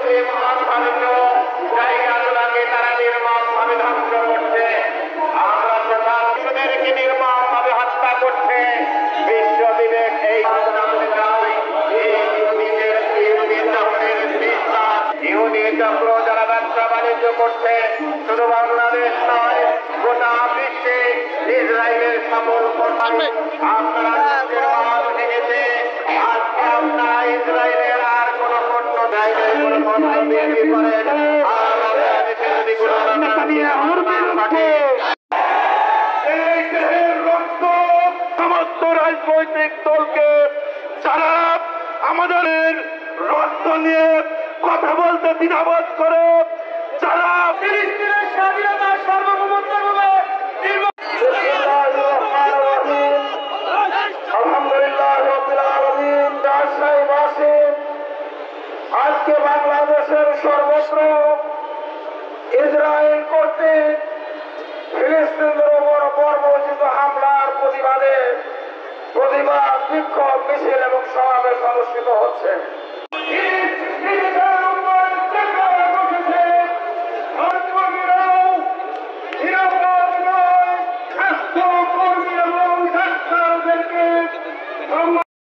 মুসলিম আন্দোলিত জায়গাগুলোকে তারা নির্মমভাবে ধ্বংস করছে। আমরা প্রধানমন্ত্রীদেরকে নির্মমভাবে হত্যা করছে। বিশ্ব বিবেক এই ইহুদি চক্র যারা ব্যবসা বাণিজ্য করছে, শুধু বাংলাদেশ নয় গোটা বিশ্বে ইসরায়েলের সফল কর্মী আপনারা ভেঙেছে। আজকে আপনারা ইসরায়েলের আর কোন পণ্য দেয় কোন পণ্য বিক্রি করেন আর বাংলাদেশে যদি কোনো এই দেহের রক্ত সমস্ত রাজনৈতিক দলকে যারা আমাদের রক্ত নিয়ে কথা বলতে দ্বিধাবোধ করে, যারা ফিলিস্তিনের স্বাধীনতা সার্বভৌমত্ব আলহামদুলিল্লাহ রাব্বিল আলামিন। রাজশাহী মাসে আজকে বাংলাদেশের সর্বত্র ইসরায়েল কর্তৃক ফিলিস্তিনের উপর বর্বরচিত হামলার প্রতিবাদ বিক্ষোভ মিছিল এবং সমাবেশ